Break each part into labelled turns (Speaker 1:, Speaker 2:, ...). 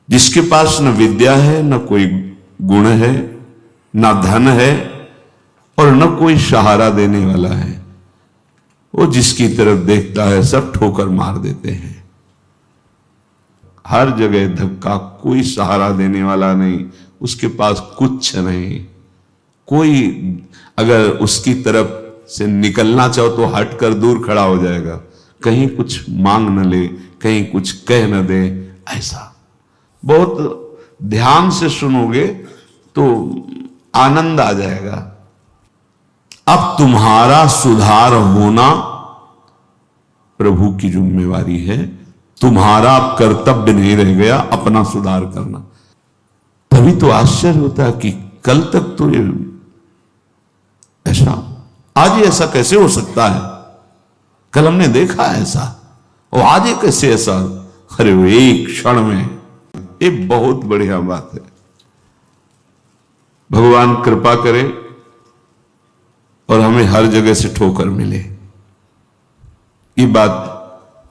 Speaker 1: जिसके पास न विद्या है, न कोई गुण है, न धन है और न कोई सहारा देने वाला है, वो जिसकी तरफ देखता है सब ठोकर मार देते हैं। हर जगह धक्का, कोई सहारा देने वाला नहीं, उसके पास कुछ नहीं। कोई अगर उसकी तरफ से निकलना चाहो तो हटकर दूर खड़ा हो जाएगा, कहीं कुछ मांग न ले, कहीं कुछ कह न दे। ऐसा बहुत ध्यान से सुनोगे तो आनंद आ जाएगा। अब तुम्हारा सुधार होना प्रभु की जिम्मेवारी है, तुम्हारा कर्तव्य नहीं रह गया अपना सुधार करना। तभी तो आश्चर्य होता है कि कल तक तो ये ऐसा, आज ये ऐसा कैसे हो सकता है? कल हमने देखा ऐसा और आज ये कैसे ऐसा? अरे वो एक क्षण में, ये बहुत बढ़िया बात है। भगवान कृपा करे और हमें हर जगह से ठोकर मिले। ये बात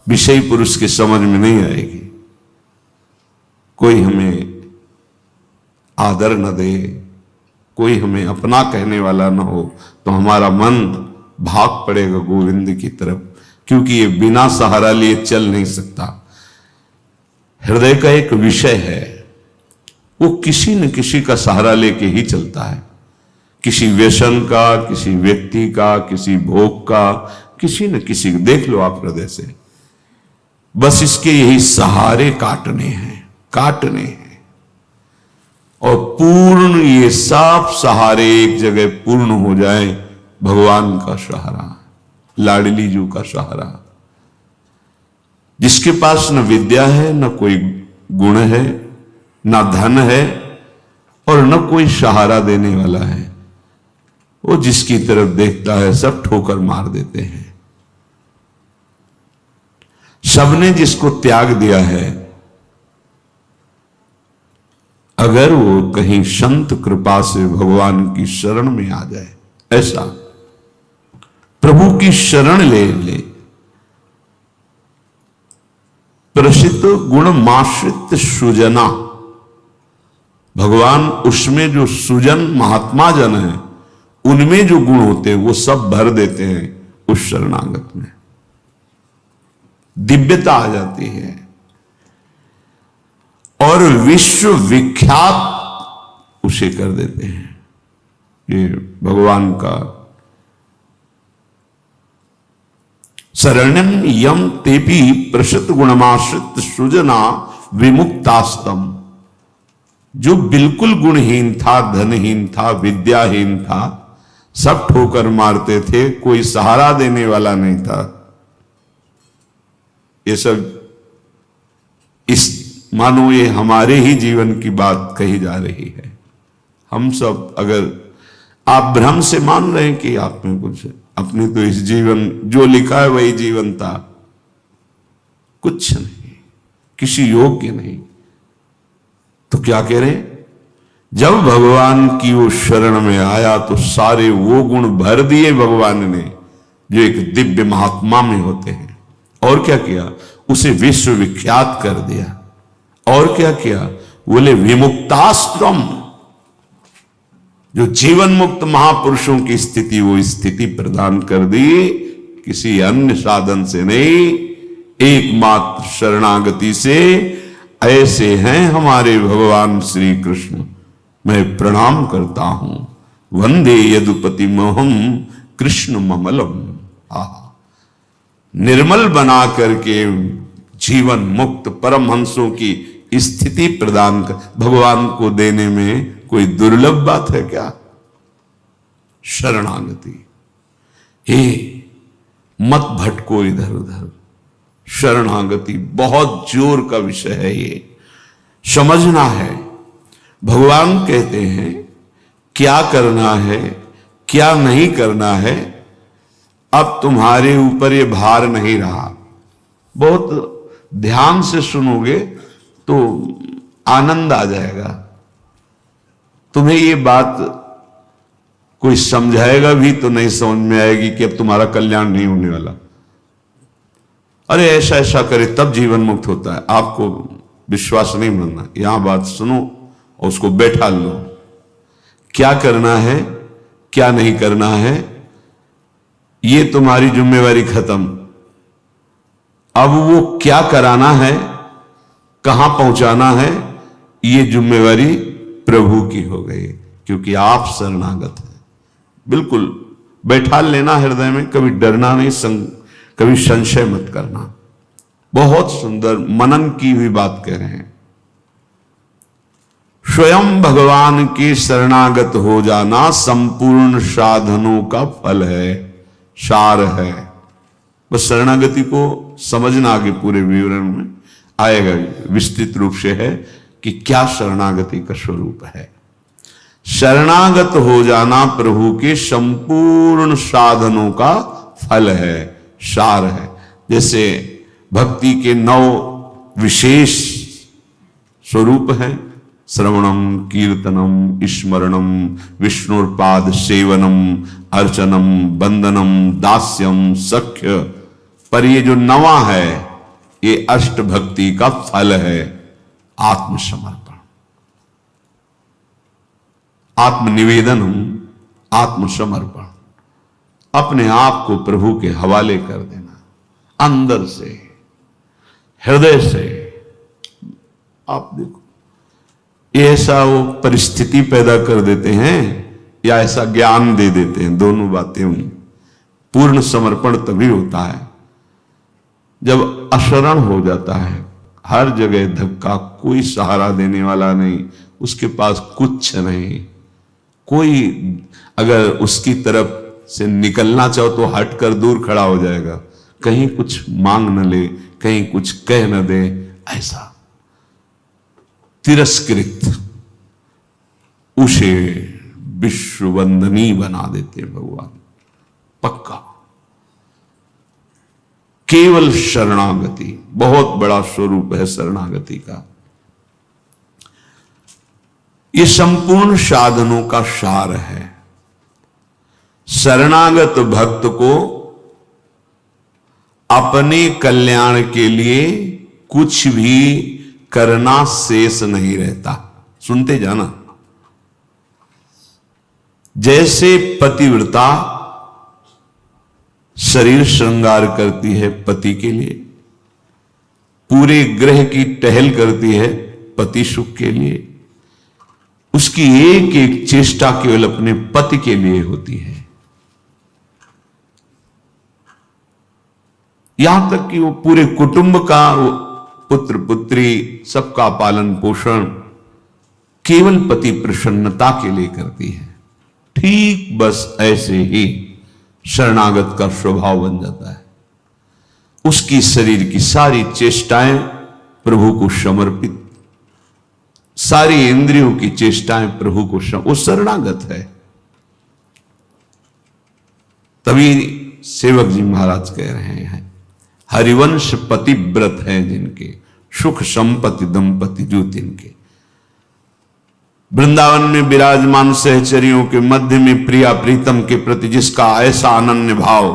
Speaker 1: विषयी पुरुष की समझ में नहीं आएगी। कोई हमें आदर न दे, कोई हमें अपना कहने वाला न हो, तो हमारा मन भाग पड़ेगा गोविंद की तरफ, क्योंकि ये बिना सहारा लिए चल नहीं सकता। हृदय का एक विषय है, वो किसी न किसी का सहारा लेके ही चलता है। किसी व्यसन का, किसी व्यक्ति का, किसी भोग का, किसी न किसी, देख लो आप हृदय से। बस इसके यही सहारे काटने हैं और पूर्ण ये सब सहारे एक जगह पूर्ण हो जाए। भगवान का सहारा, लाडली जू का सहारा। जिसके पास न विद्या है, न कोई गुण है, न धन है और न कोई सहारा देने वाला है, वो जिसकी तरफ देखता है सब ठोकर मार देते हैं। सबने जिसको त्याग दिया है, अगर वो कहीं संत कृपा से भगवान की शरण में आ जाए, ऐसा प्रभु की शरण ले प्रसिद्ध गुण माश्रित सुजना, भगवान उसमें जो सुजन महात्मा जन है, उनमें जो गुण होते हैं वो सब भर देते हैं उस शरणागत में। दिव्यता आ जाती है और विश्व विख्यात उसे कर देते हैं। ये भगवान का शरण्यम यम तेपी प्रसिद्ध गुणमाश्रित सुजना विमुक्तास्तम। जो बिल्कुल गुणहीन था, धनहीन था, विद्याहीन था, सब ठोकर मारते थे, कोई सहारा देने वाला नहीं था। ये सब इस मानो ये हमारे ही जीवन की बात कही जा रही है। हम सब अगर आप भ्रम से मान रहे हैं कि आप में कुछ है, अपनी तो इस जीवन जो लिखा है वही जीवन था, कुछ नहीं, किसी योग्य नहीं। तो क्या कह रहे? जब भगवान की वो शरण में आया तो सारे वो गुण भर दिए भगवान ने जो एक दिव्य महात्मा में होते हैं। और क्या किया? उसे विश्व विख्यात कर दिया। और क्या किया? बोले विमुक्ताश्रम, जो जीवन मुक्त महापुरुषों की स्थिति, वो स्थिति प्रदान कर दी, किसी अन्य साधन से नहीं, एकमात्र शरणागति से। ऐसे हैं हमारे भगवान श्री कृष्ण। मैं प्रणाम करता हूं। वंदे यदुपति मोहम कृष्ण ममलम। निर्मल बना करके जीवन मुक्त परमहंसों की स्थिति प्रदान कर भगवान को देने में कोई दुर्लभ बात है क्या? शरणागति। हे मत भटको इधर उधर। शरणागति बहुत जोर का विषय है, ये समझना है। भगवान कहते हैं क्या करना है, क्या नहीं करना है, अब तुम्हारे ऊपर ये भार नहीं रहा। बहुत ध्यान से सुनोगे तो आनंद आ जाएगा। तुम्हें ये बात कोई समझाएगा भी तो नहीं समझ में आएगी कि अब तुम्हारा कल्याण नहीं होने वाला। अरे ऐसा ऐसा करे तब जीवन मुक्त होता है। आपको विश्वास नहीं बनना, यहां बात सुनो और उसको बैठा लो। क्या करना है क्या नहीं करना है ये तुम्हारी जिम्मेवारी खत्म। अब वो क्या कराना है, कहां पहुंचाना है, ये जिम्मेवारी प्रभु की हो गई, क्योंकि आप शरणागत हैं। बिल्कुल बैठा लेना हृदय में, कभी डरना नहीं, कभी संशय मत करना। बहुत सुंदर मनन की हुई बात कह रहे हैं। स्वयं भगवान के शरणागत हो जाना संपूर्ण साधनों का फल है, सार है। बस शरणागति को समझना, आगे पूरे विवरण में आएगा, विस्तृत रूप से है कि क्या शरणागति का स्वरूप है। शरणागत हो जाना प्रभु के संपूर्ण साधनों का फल है, सार है। जैसे भक्ति के 9 विशेष स्वरूप हैं, श्रवणम, कीर्तनम, स्मरणम, विष्णुपाद सेवनम, अर्चनम, वंदनम, दास्यम, सख्य। पर ये जो 9वां है ये अष्ट भक्ति का फल है, आत्मसमर्पण, आत्मनिवेदन, आत्मसमर्पण, अपने आप को प्रभु के हवाले कर देना, अंदर से, हृदय से। आप देखो ये ऐसा वो परिस्थिति पैदा कर देते हैं या ऐसा ज्ञान दे देते हैं, दोनों बातें हुई। पूर्ण समर्पण तभी होता है जब अशरण हो जाता है, हर जगह धक्का, कोई सहारा देने वाला नहीं, उसके पास कुछ नहीं, कोई अगर उसकी तरफ से निकलना चाहो तो हटकर दूर खड़ा हो जाएगा, कहीं कुछ मांग न ले, कहीं कुछ कह न दे, ऐसा तिरस्कृत, उसे विश्ववंदनी बना देते भगवान। पक्का केवल शरणागति बहुत बड़ा स्वरूप है शरणागति का। ये संपूर्ण साधनों का सार है। शरणागत भक्त को अपने कल्याण के लिए कुछ भी करना शेष नहीं रहता। सुनते जाना, जैसे पतिव्रता शरीर श्रृंगार करती है पति के लिए, पूरे ग्रह की टहल करती है पति सुख के लिए, उसकी एक एक चेष्टा केवल अपने पति के लिए होती है। यहां तक कि वो पूरे कुटुंब का, वो पुत्र पुत्री सबका पालन पोषण केवल पति प्रसन्नता के लिए करती है। ठीक बस ऐसे ही शरणागत का स्वभाव बन जाता है। उसकी शरीर की सारी चेष्टाएं प्रभु को समर्पित, सारी इंद्रियों की चेष्टाएं प्रभु को वो शरणागत है। तभी सेवक जी महाराज कह रहे हैं, हरिवंश पतिव्रत हैं जिनके, सुख संपत्ति दंपति जो तिनके। वृंदावन में विराजमान सहचरियों के मध्य में प्रिया प्रीतम के प्रति जिसका ऐसा अनन्य भाव,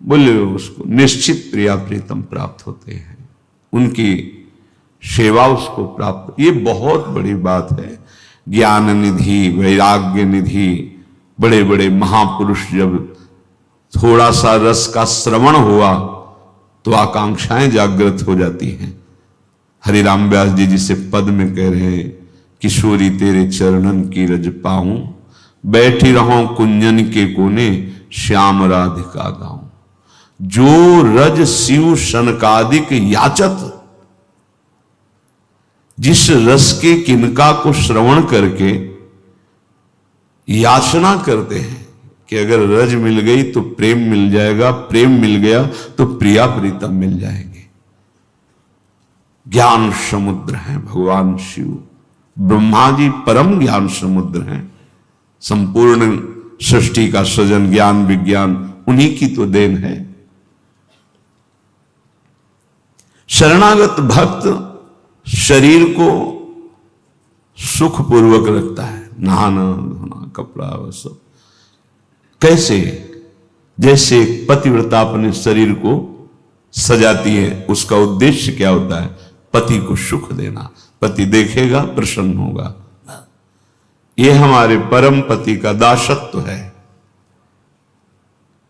Speaker 1: बोले उसको निश्चित प्रिया प्रीतम प्राप्त होते हैं, उनकी सेवा उसको प्राप्त। ये बहुत बड़ी बात है। ज्ञान निधि, वैराग्य निधि, बड़े बड़े महापुरुष जब थोड़ा सा रस का श्रवण हुआ तो आकांक्षाएं जागृत हो जाती हैं। हरिराम व्यास जी जिसे पद में कह रहे हैं, किशोरी तेरे चरणन की रज पाऊं, बैठी रहूं कुंजन के कोने, श्याम राधिका गाऊं। जो रज शिव शनकादिक याचत, जिस रस के किनका को श्रवण करके याचना करते हैं कि अगर रज मिल गई तो प्रेम मिल जाएगा, प्रेम मिल गया तो प्रिया प्रीतम मिल जाएंगे। ज्ञान समुद्र है भगवान शिव, ब्रह्मा जी परम ज्ञान समुद्र हैं। संपूर्ण सृष्टि का सृजन, ज्ञान विज्ञान उन्हीं की तो देन है। शरणागत भक्त शरीर को सुखपूर्वक रखता है, नहाना धोना, कपड़ा वह सब। कैसे? जैसे पतिव्रता अपने शरीर को सजाती है, उसका उद्देश्य क्या होता है? पति को सुख देना। पति देखेगा, प्रसन्न होगा। ये हमारे परम पति का दासत्व है।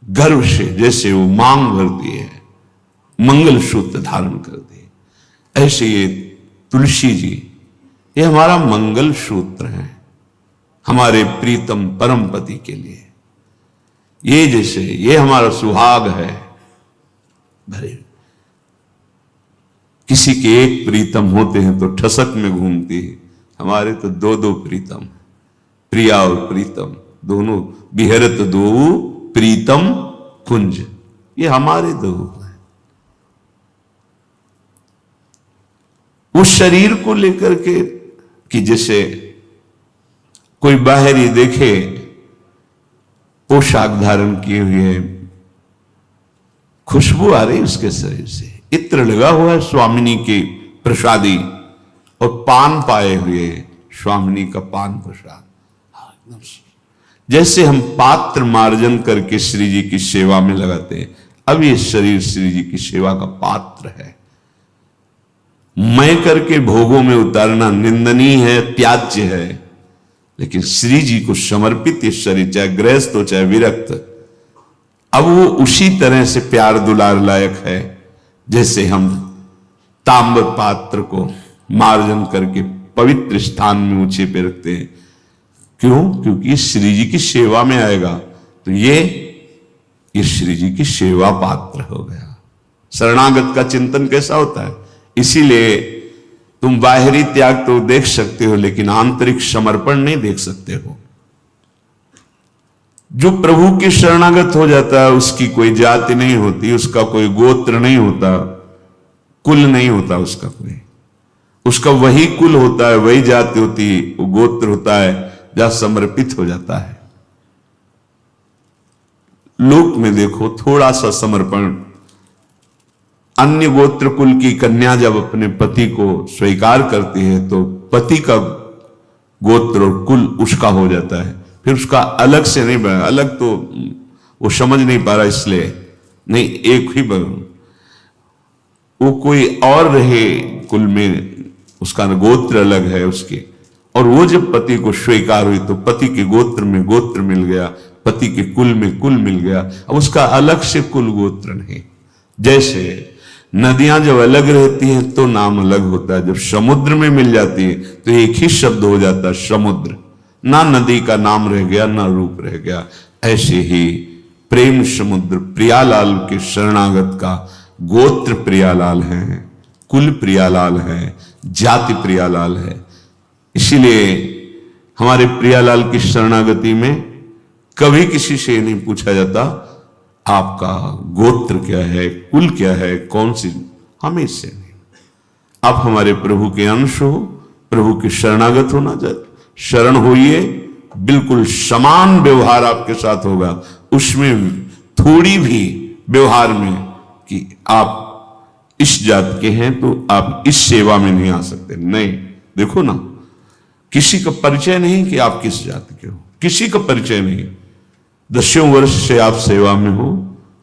Speaker 1: गर्व से जैसे वो मांग भर दिए, मंगल सूत्र धारण कर दिए, ऐसे ये तुलसी जी, ये हमारा मंगल सूत्र है हमारे प्रीतम परम पति के लिए। ये जैसे ये हमारा सुहाग है। भरे किसी के एक प्रीतम होते हैं तो ठसक में घूमती है, हमारे तो दो दो प्रीतम, प्रिया और प्रीतम दोनों, बिहरत दो प्रीतम कुंज, ये हमारे दो हैं। उस शरीर को लेकर के कि जैसे कोई बाहरी देखे पोशाक धारण किए हुए, खुशबू आ रही उसके शरीर से, इत्र लगा हुआ है स्वामिनी के प्रसादी, और पान पाए हुए स्वामिनी का पान प्रसाद। जैसे हम पात्र मार्जन करके श्री जी की सेवा में लगाते हैं, अब ये शरीर श्री जी की सेवा का पात्र है। मैं करके भोगों में उतारना निंदनीय है, त्याज्य है, लेकिन श्री जी को समर्पित ये शरीर, चाहे गृहस्थ हो चाहे विरक्त, अब वो उसी तरह से प्यार दुलार लायक है जैसे हम ताम्र पात्र को मार्जन करके पवित्र स्थान में ऊंचे पे रखते हैं। क्यों? क्योंकि श्री जी की सेवा में आएगा तो ये श्री जी की सेवा पात्र हो गया। शरणागत का चिंतन कैसा होता है? इसीलिए तुम बाहरी त्याग तो देख सकते हो, लेकिन आंतरिक समर्पण नहीं देख सकते हो। जो प्रभु के शरणागत हो जाता है उसकी कोई जाति नहीं होती, उसका कोई गोत्र नहीं होता, कुल नहीं होता उसका कोई, उसका वही कुल होता है, वही जाति होती है, वो गोत्र होता है जहां समर्पित हो जाता है। लोक में देखो थोड़ा सा समर्पण, अन्य गोत्र कुल की कन्या जब अपने पति को स्वीकार करती है तो पति का गोत्र और कुल उसका हो जाता है, फिर उसका अलग से नहीं बना, अलग तो वो समझ नहीं पा रहा इसलिए नहीं, एक ही बना, वो कोई और रहे कुल में, उसका गोत्र अलग है उसके, और वो जब पति को स्वीकार हुई तो पति के गोत्र में गोत्र मिल गया, पति के कुल में कुल मिल गया, अब उसका अलग से कुल गोत्र नहीं। जैसे नदियां जब अलग रहती हैं तो नाम अलग होता है, जब समुद्र में मिल जाती है तो एक ही शब्द हो जाता है समुद्र, ना नदी का नाम रह गया ना रूप रह गया। ऐसे ही प्रेम समुद्र प्रियालाल के शरणागत का गोत्र प्रियालाल है, कुल प्रियालाल है, जाति प्रियालाल है। इसीलिए हमारे प्रियालाल की शरणागति में कभी किसी से नहीं पूछा जाता आपका गोत्र क्या है, कुल क्या है, कौन सी, हमें इससे नहीं। आप हमारे प्रभु के अंश हो, प्रभु के शरणागत होना चाहिए, शरण होइए, बिल्कुल समान व्यवहार आपके साथ होगा, उसमें थोड़ी भी व्यवहार में कि आप इस जात के हैं तो आप इस सेवा में नहीं आ सकते, नहीं। देखो ना, किसी का परिचय नहीं कि आप किस जाति के हो, किसी का परिचय नहीं, 10 वर्ष से आप सेवा में हो,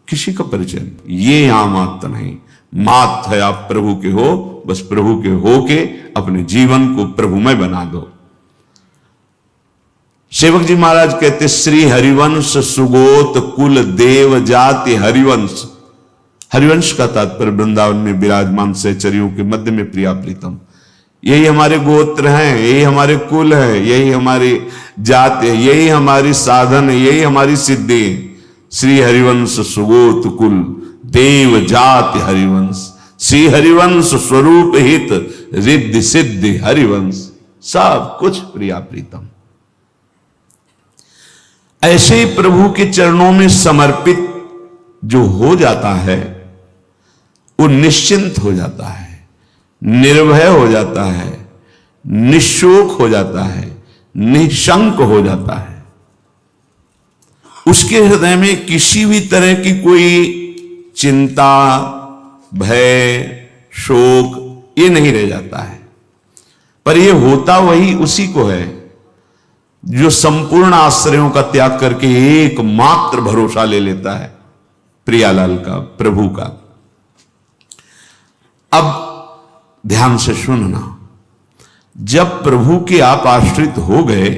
Speaker 1: किसी का परिचय नहीं। ये यहां मात नहीं, मात है आप प्रभु के हो, बस प्रभु के हो के अपने जीवन को प्रभुमय बना दो। सेवक जी महाराज कहते, श्री हरिवंश सुगोत कुल देव जाति हरिवंश। हरिवंश का तात्पर्य वृंदावन में विराजमान सहचरियों के मध्य में प्रिया प्रीतम, यही हमारे गोत्र हैं, यही हमारे कुल है, यही हमारी जात है, यही हमारी साधन है, यही हमारी सिद्धि है। श्री हरिवंश सुगोत कुल देव जाति हरिवंश, श्री हरिवंश स्वरूप हित रिद्धि सिद्धि हरिवंश, सब कुछ प्रिया प्रीतम। ऐसे ही प्रभु के चरणों में समर्पित जो हो जाता है वो निश्चिंत हो जाता है, निर्भय हो जाता है, निशोक हो जाता है, निशंक हो जाता है। उसके हृदय में किसी भी तरह की कोई चिंता, भय, शोक ये नहीं रह जाता है। पर ये होता वही उसी को है जो संपूर्ण आश्रयों का त्याग करके एकमात्र भरोसा ले लेता है प्रियालाल का, प्रभु का। अब ध्यान से सुनना, जब प्रभु के आप आश्रित हो गए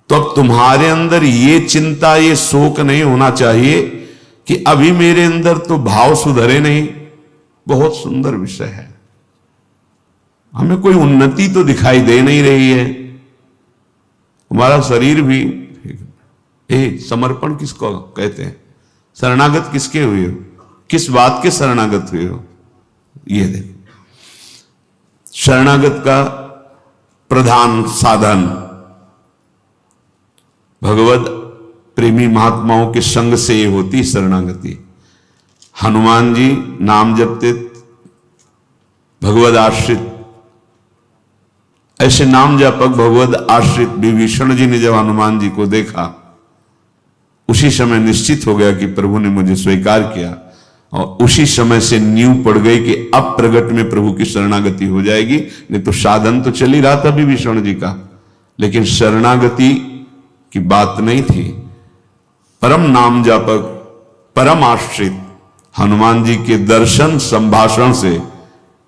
Speaker 1: तो अब तुम्हारे अंदर ये चिंता, ये शोक नहीं होना चाहिए कि अभी मेरे अंदर तो भाव सुधरे नहीं। बहुत सुंदर विषय है, हमें कोई उन्नति तो दिखाई दे नहीं रही है। हमारा शरीर भी समर्पण किसको कहते हैं? शरणागत किसके हुए हो? किस बात के शरणागत हुए हो? ये देखो, शरणागत का प्रधान साधन भगवत प्रेमी महात्माओं के संग से ये होती शरणागति। हनुमान जी नाम जपते, भगवत आश्रित, ऐसे नाम जापक भगवत आश्रित विभीषण जी ने जब हनुमान जी को देखा, उसी समय निश्चित हो गया कि प्रभु ने मुझे स्वीकार किया, और उसी समय से नींव पड़ गई कि अब प्रगट में प्रभु की शरणागति हो जाएगी। नहीं तो साधन तो चल ही रहा था विभीषण जी का, लेकिन शरणागति की बात नहीं थी। परम नाम जापक, परम आश्रित हनुमान जी के दर्शन संभाषण से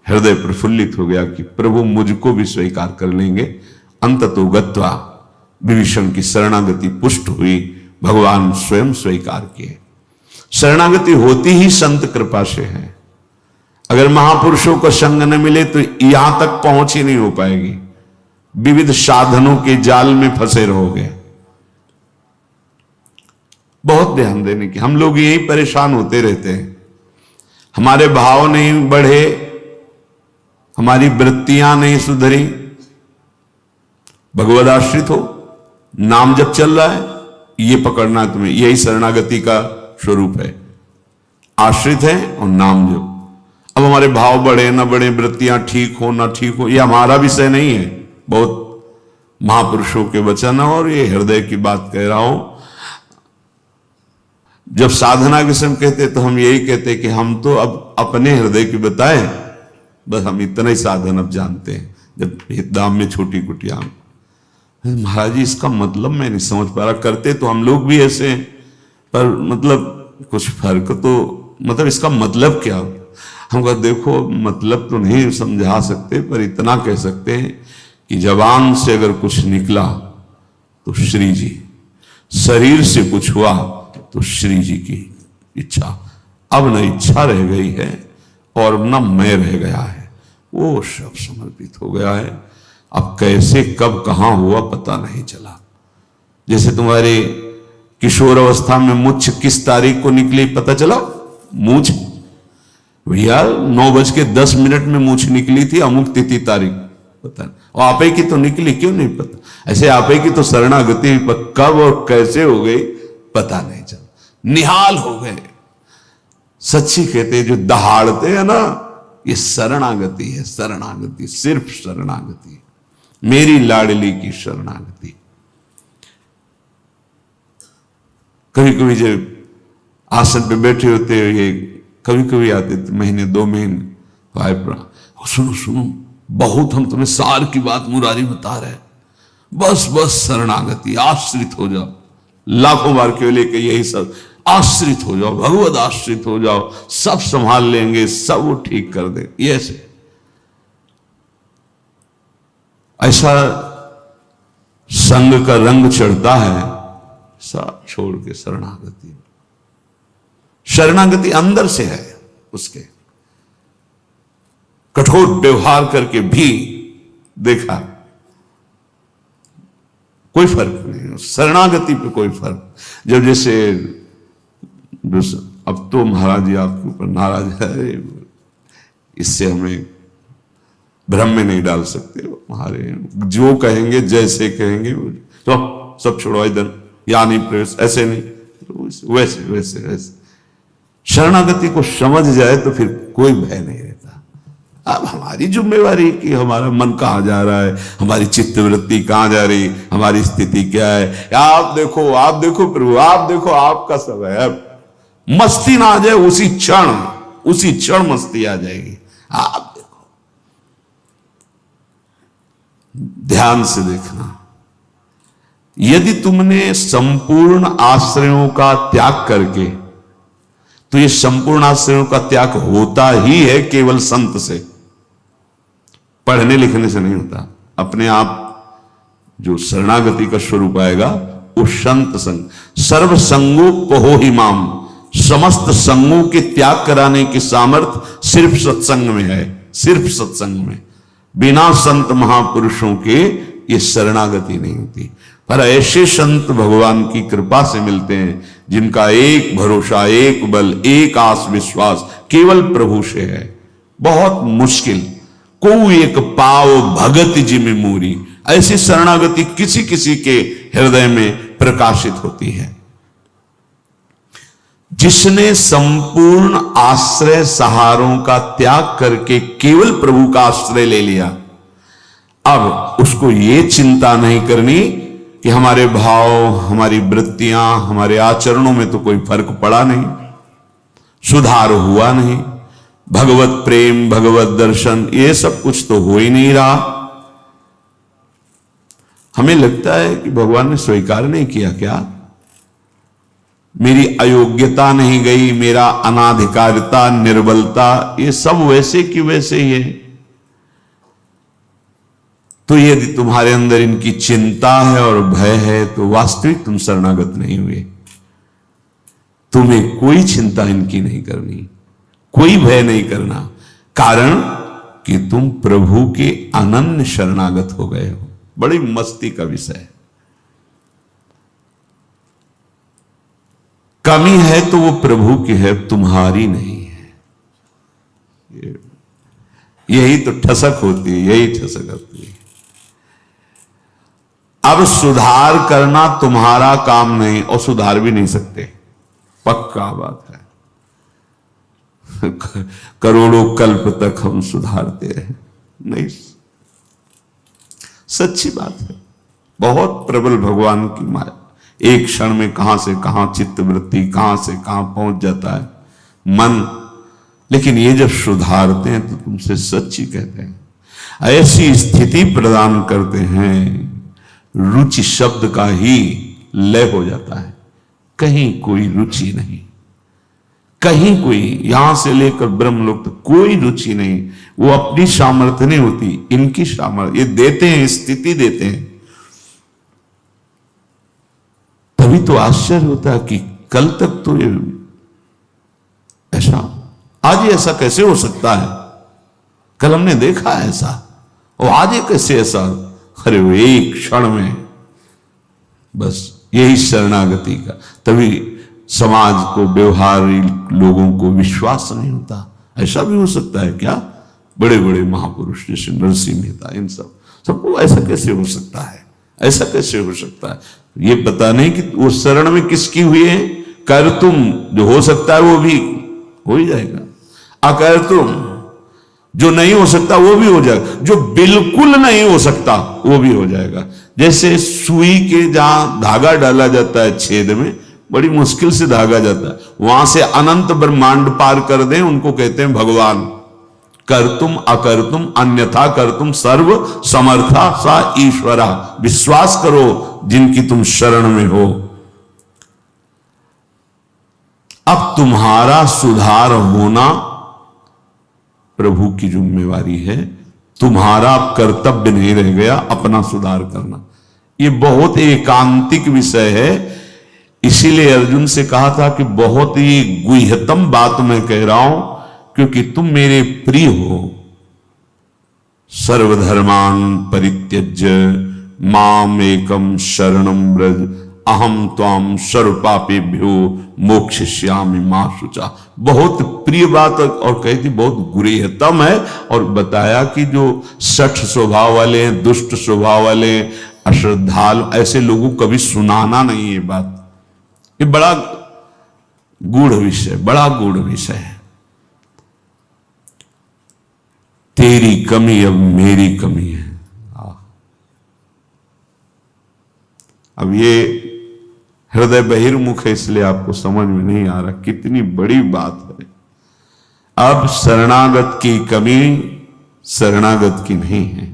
Speaker 1: हृदय प्रफुल्लित हो गया कि प्रभु मुझको भी स्वीकार कर लेंगे। अंततो गत्वा विभीषण की शरणागति पुष्ट हुई, भगवान स्वयं स्वीकार किए। शरणागति होती ही संत कृपा से है। अगर महापुरुषों का संग न मिले तो यहां तक पहुंच ही नहीं हो पाएगी, विविध साधनों के जाल में फंसे रहोगे। बहुत ध्यान देने की, हम लोग यही परेशान होते रहते हैं, हमारे भाव नहीं बढ़े, हमारी वृत्तियां नहीं सुधरी। भगवद आश्रित हो, नाम जब चल रहा है, ये पकड़ना तुम्हें, यही शरणागति का स्वरूप है। आश्रित है और नाम जप। अब हमारे भाव बढ़े ना बढ़े, वृत्तियां ठीक हो ना ठीक हो, ये हमारा विषय नहीं है। बहुत महापुरुषों के वचन और ये हृदय की बात कह रहा हूं। जब साधना के समय कहते तो हम यही कहते कि हम तो अब अपने हृदय की बताएं, बस हम इतना ही साधन अब जानते हैं। जब हितधाम में छोटी कुटिया, महाराज जी इसका मतलब मैं नहीं समझ पा रहा, करते तो हम लोग भी ऐसे हैं, पर मतलब कुछ फर्क तो, मतलब इसका मतलब क्या? हम कहा देखो मतलब तो नहीं समझा सकते, पर इतना कह सकते हैं कि जबान से अगर कुछ निकला तो श्री जी, शरीर से कुछ हुआ तो श्री जी की इच्छा। अब न इच्छा रह गई है और न मैं रह गया है, वो सब समर्पित हो गया है। अब कैसे कब कहां हुआ पता नहीं चला। जैसे तुम्हारे किशोर अवस्था में मुझ किस तारीख को निकली पता चला? मूछ भैया 9:10 में मूछ निकली थी, अमुक तिथि तारीख पता नहीं। और आपे की तो निकली, क्यों नहीं पता? ऐसे आपे की तो शरणागति कब और कैसे हो गई पता नहीं चला, निहाल हो गए। सच्ची कहते जो दहाड़ते हैं ना, ये शरणागति है। शरणागति, सिर्फ शरणागति, मेरी लाडली की शरणागति। कभी कभी जब आसन पे बैठे होते, ये कभी कभी आते थे महीने 2 महीने आए, सुनो सुनो बहुत हम तुम्हें सार की बात मुरारी बता रहे, बस बस शरणागति, आश्रित हो जाओ। लाखों बार केवल लेके यही सब, आश्रित हो जाओ, भगवत आश्रित हो जाओ, सब संभाल लेंगे, सब वो ठीक कर दे। ये ऐसा संग का रंग चढ़ता है, सब छोड़ के शरणागति। शरणागति अंदर से है उसके। कठोर व्यवहार करके भी देखा कोई फर्क नहीं, शरणागति पे कोई फर्क। जब जैसे अब तो महाराज जी आपके ऊपर नाराज है, इससे हमें भ्रम में नहीं डाल सकते। हमारे जो कहेंगे जैसे कहेंगे तो सब छोड़ो इधर, या नहीं प्रवेश, ऐसे नहीं, वैसे वैसे वैसे। शरणागति को समझ जाए तो फिर कोई भय नहीं रहता। अब हमारी जिम्मेवारी कि हमारा मन कहां जा रहा है, हमारी चित्तवृत्ति कहां जा रही, हमारी स्थिति क्या है। आप देखो प्रभु, आप देखो, आपका सब है। मस्ती ना आ जाए, उसी क्षण मस्ती आ जाएगी। आप देखो, ध्यान से देखना। यदि तुमने संपूर्ण आश्रयों का त्याग करके, तो ये संपूर्ण आश्रयों का त्याग होता ही है केवल संत से। पढ़ने लिखने से नहीं होता। अपने आप जो शरणागति का स्वरूप आएगा वो संत संग, सर्व संगो पहो ही माम, समस्त संगों के त्याग कराने की सामर्थ्य सिर्फ सत्संग में है, सिर्फ सत्संग में। बिना संत महापुरुषों के ये शरणागति नहीं होती। पर ऐसे संत भगवान की कृपा से मिलते हैं जिनका एक भरोसा, एक बल, एक आस विश्वास केवल प्रभु से है। बहुत मुश्किल, को एक पाव भगत जी में मूरी, ऐसी शरणागति किसी किसी के हृदय में प्रकाशित होती है। जिसने संपूर्ण आश्रय सहारों का त्याग करके केवल प्रभु का आश्रय ले लिया, अब उसको ये चिंता नहीं करनी कि हमारे भाव, हमारी वृत्तियां, हमारे आचरणों में तो कोई फर्क पड़ा नहीं, सुधार हुआ नहीं, भगवत प्रेम, भगवत दर्शन, ये सब कुछ तो हो ही नहीं रहा। हमें लगता है कि भगवान ने स्वीकार नहीं किया क्या? मेरी अयोग्यता नहीं गई, मेरा अनाधिकारिता, निर्बलता, ये सब वैसे की वैसे ही है। तो यदि तुम्हारे अंदर इनकी चिंता है और भय है तो वास्तविक तुम शरणागत नहीं हुए। तुम्हें कोई चिंता इनकी नहीं करनी, कोई भय नहीं करना, कारण कि तुम प्रभु के अनन्य शरणागत हो गए हो। बड़ी मस्ती का विषय है। कमी है तो वो प्रभु की है, तुम्हारी नहीं है। यही तो ठसक होती है, यही ठसक होती है। अब सुधार करना तुम्हारा काम नहीं और सुधार भी नहीं सकते, पक्का बात है। करोड़ों कल्प तक हम सुधारते रहे, नहीं, सच्ची बात है। बहुत प्रबल भगवान की माया, एक क्षण में कहां से कहां चित्तवृत्ति, कहां से कहां पहुंच जाता है मन। लेकिन ये जब सुधारते हैं तो तुमसे सच्ची कहते हैं, ऐसी स्थिति प्रदान करते हैं, रुचि शब्द का ही लय हो जाता है। कहीं कोई रुचि नहीं, कहीं कोई, यहां से लेकर ब्रह्मलोक तक कोई रुचि नहीं। वो अपनी सामर्थ्य नहीं होती, इनकी सामर्थ्य। ये देते हैं, स्थिति देते हैं। तभी तो आश्चर्य होता है कि कल तक तो ये ऐसा, आज ये ऐसा कैसे हो सकता है? कल हमने देखा है ऐसा, और आज ये कैसे ऐसा? अरे वो एक क्षण में, बस यही शरणागति का। तभी समाज को, व्यवहारी लोगों को विश्वास नहीं होता। ऐसा भी हो सकता है क्या? बड़े बड़े महापुरुष जैसे नरसिंह मेहता, इन सबको ऐसा कैसे हो सकता है? ऐसा कैसे हो सकता है? ये पता नहीं कि वो शरण में किसकी हुई है। कर तुम, जो हो सकता है वो भी हो ही जाएगा, अकर तुम, जो नहीं हो सकता वो भी हो जाएगा, जो बिल्कुल नहीं हो सकता वो भी हो जाएगा। जैसे सुई के जहां धागा डाला जाता है छेद में, बड़ी मुश्किल से धागा जाता है, वहां से अनंत ब्रह्मांड पार कर दें, उनको कहते हैं भगवान। कर तुम अकर तुम अन्यथा कर तुम सर्व समर्था सा ईश्वरा। विश्वास करो जिनकी तुम शरण में हो। अब तुम्हारा सुधार होना प्रभु की जिम्मेवारी है, तुम्हारा कर्तव्य नहीं रह गया अपना सुधार करना। ये बहुत एकांतिक विषय है। इसीलिए अर्जुन से कहा था कि बहुत ही गुह्यतम बात मैं कह रहा हूं, क्योंकि तुम मेरे प्रिय हो। सर्वधर्मान परित्यज्य माम एकम शरणम व्रज अहम त्वाम सर्व पापेभ्यो मोक्षयिष्यामि मा शुचा। बहुत प्रिय बात, और कहती बहुत गुह्यतम है। और बताया कि जो सठ स्वभाव वाले हैं, दुष्ट स्वभाव वाले, अश्रद्धालु, ऐसे लोगों को कभी सुनाना नहीं ये बात। ये बड़ा गूढ़ विषय, बड़ा गूढ़ विषय है। तेरी कमी अब मेरी कमी है। अब ये हृदय बहिर्मुख है, इसलिए आपको समझ में नहीं आ रहा कितनी बड़ी बात है। अब शरणागत की कमी शरणागत की नहीं है,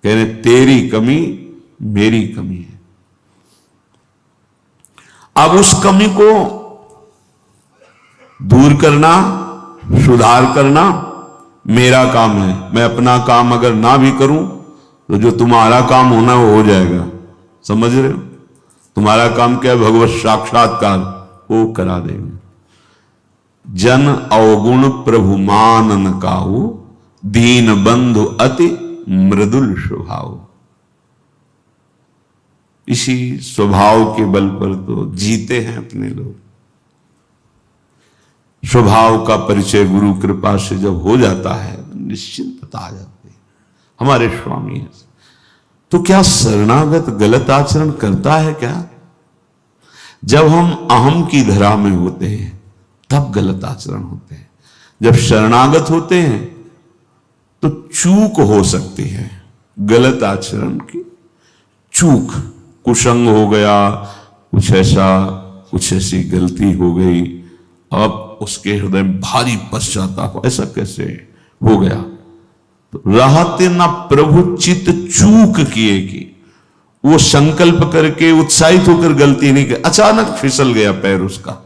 Speaker 1: कह रहे तेरी कमी मेरी कमी है। अब उस कमी को दूर करना, सुधार करना मेरा काम है, मैं अपना काम अगर ना भी करूं तो जो तुम्हारा काम होना वो हो जाएगा। समझ रहे हो? तुम्हारा काम क्या है? भगवत साक्षात्कार, वो करा देंगे। जन अवगुण प्रभु मानन काहू, दीन बंधु अति मृदुल स्वभाव। इसी स्वभाव के बल पर तो जीते हैं अपने लोग। स्वभाव का परिचय गुरु कृपा से जब हो जाता है निश्चिंतता आ जाती है। हमारे स्वामी है। तो क्या शरणागत गलत आचरण करता है क्या? जब हम अहम की धरा में होते हैं तब गलत आचरण होते हैं। जब शरणागत होते हैं तो चूक हो सकती है, गलत आचरण की चूक, कुसंग हो गया, कुछ ऐसी गलती हो गई, अब उसके हृदय में भारी पश्चाताप, ऐसा कैसे हो गया? तो रहते ना प्रभु चित चूक किए कि वो संकल्प करके उत्साहित होकर गलती नहीं की, अचानक फिसल गया पैर उसका।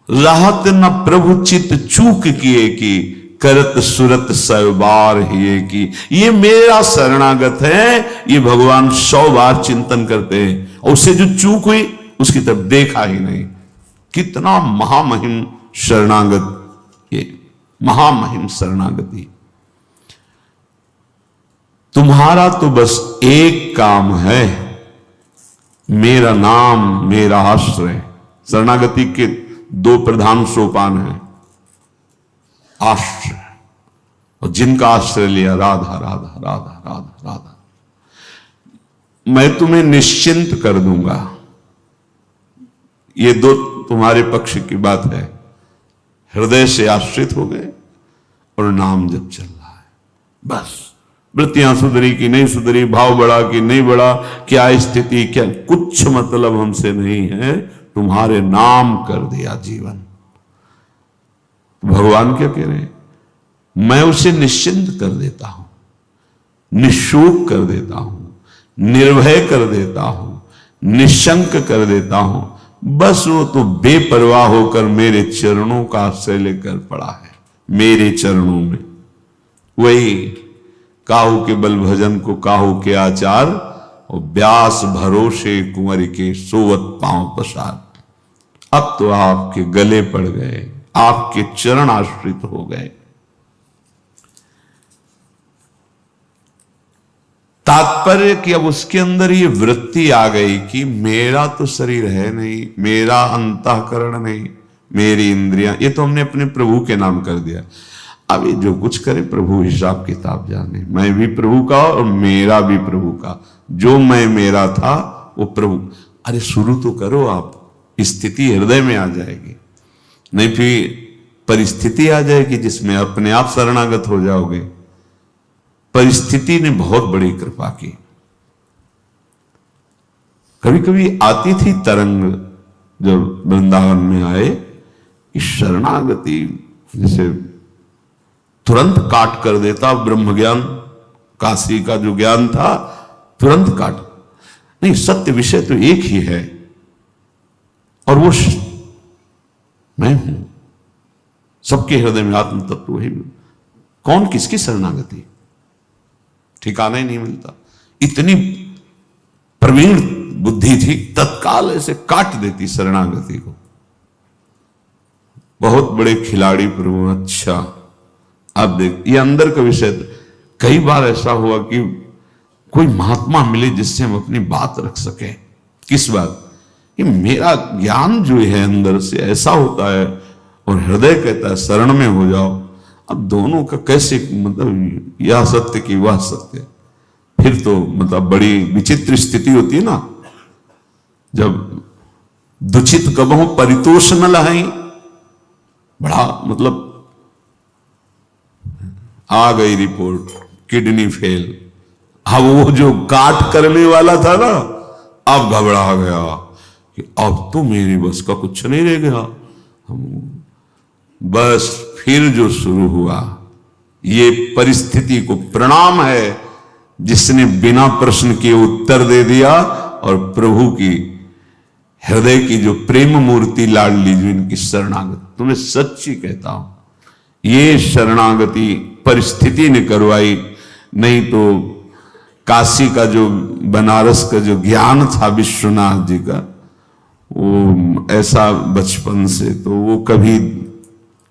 Speaker 1: रहत न प्रभु चित चूक किए कि करत सुरत सैबार हिए की। ये मेरा शरणागत है, ये भगवान 100 बार चिंतन करते हैं और उससे जो चूक हुई उसकी तरफ देखा ही नहीं। कितना महामहिम शरणागत, ये महामहिम शरणागति। तुम्हारा तो बस एक काम है, मेरा नाम मेरा आश्रय। शरणागति के 2 प्रधान सोपान हैं, आश्रय और जिनका आश्रय लिया राधा राधा राधा राधा राधा, मैं तुम्हें निश्चिंत कर दूंगा। ये 2 तुम्हारे पक्ष की बात है। हृदय से आश्रित हो गए और नाम जब चल रहा है, बस वृत्तियां सुधरी कि नहीं सुधरी, भाव बढ़ा कि नहीं बढ़ा, क्या स्थिति, क्या कुछ मतलब हमसे नहीं है, तुम्हारे नाम कर दिया जीवन। भगवान क्या कह रहे हैं? मैं उसे निश्चिंत कर देता हूं, निशोक कर देता हूं, निर्भय कर देता हूं, निशंक कर देता हूं। बस वो तो बेपरवाह होकर मेरे चरणों का आश्रय लेकर पड़ा है, मेरे चरणों में। वही काहू के बल भजन को काहू के आचार, और व्यास भरोसे कुंवर के सोवत पांव पसार। अब तो आपके गले पड़ गए, आपके चरण आश्रित हो गए। तात्पर्य कि अब उसके अंदर ये वृत्ति आ गई कि मेरा तो शरीर है नहीं, मेरा अंतःकरण नहीं, मेरी इंद्रियां, ये तो हमने अपने प्रभु के नाम कर दिया। अब ये जो कुछ करे प्रभु हिसाब किताब जाने। मैं भी प्रभु का और मेरा भी प्रभु का। जो मैं मेरा था वो प्रभु। अरे शुरू तो करो आप, स्थिति हृदय में आ जाएगी, नहीं फिर परिस्थिति आ जाएगी जिसमें अपने आप शरणागत हो जाओगे। परिस्थिति ने बहुत बड़ी कृपा की। कभी कभी आती थी तरंग जब वृंदावन में आए, इस शरणागति जैसे तुरंत काट कर देता ब्रह्म ज्ञान, काशी का जो ज्ञान था तुरंत काट। नहीं, सत्य विषय तो एक ही है और वो मैं हूं। सबके हृदय में आत्म तत्व वही। कौन किसकी शरणागति, ठिकाना ही नहीं मिलता। इतनी प्रवीण बुद्धि थी, तत्काल ऐसे काट देती शरणागति को। बहुत बड़े खिलाड़ी प्रभु। अच्छा अब देख, ये अंदर का विषय। कई बार ऐसा हुआ कि कोई महात्मा मिले जिससे हम अपनी बात रख सके। किस बात? कि मेरा ज्ञान जो है अंदर से ऐसा होता है और हृदय कहता है शरण में हो जाओ। अब दोनों का कैसे, मतलब यह सत्य की वह सत्य, फिर तो मतलब बड़ी विचित्र स्थिति होती है ना। जब दुचित कबहू परितोष न लहाई, बड़ा मतलब आ गई रिपोर्ट किडनी फेल। अब वो जो काट करने वाला था ना, अब घबरा गया कि अब तो मेरी बस का कुछ नहीं रह गया। बस फिर जो शुरू हुआ, ये परिस्थिति को प्रणाम है जिसने बिना प्रश्न के उत्तर दे दिया। और प्रभु की हृदय की जो प्रेम मूर्ति लाडली, जो इनकी शरणागत, तुम्हें सच्ची कहता हूं, ये शरणागति परिस्थिति ने करवाई, नहीं तो काशी का जो, बनारस का जो ज्ञान था विश्वनाथ जी का, वो ऐसा बचपन से तो वो कभी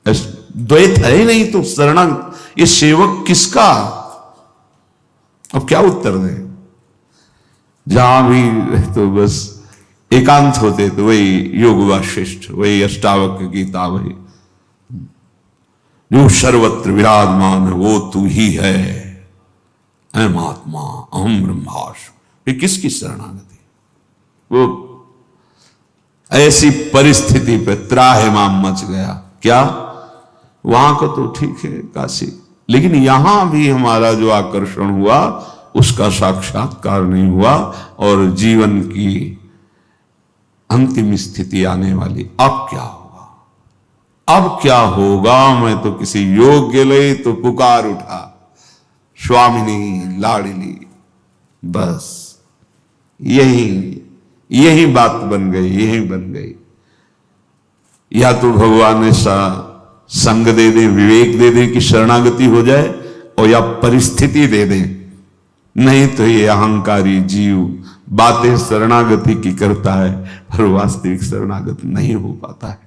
Speaker 1: द्वैत है ही नहीं। तो शरणागत ये सेवक किसका? अब क्या उत्तर दें? जहां भी तो बस एकांत होते तो वही योग वाशिष्ठ, वही अष्टावक्र गीता, वही जो सर्वत्र विराजमान है वो तू ही है, अहम आत्मा अहम ब्रह्मास्मि। ये किसकी शरणागति? वो ऐसी परिस्थिति पे त्राहिमाम मच गया। क्या वहां का तो ठीक है काशी, लेकिन यहां भी हमारा जो आकर्षण हुआ उसका साक्षात्कार नहीं हुआ, और जीवन की अंतिम स्थिति आने वाली। अब क्या होगा? अब क्या होगा? मैं तो किसी योग्य ले तो पुकार उठा, स्वामिनी लाडली, बस यही बात बन गई, यही बन गई। या तो भगवान ऐसा संग दे दे, विवेक दे दे कि शरणागति हो जाए, और या परिस्थिति दे दे, नहीं तो ये अहंकारी जीव बातें शरणागति की करता है पर वास्तविक शरणागत नहीं हो पाता है।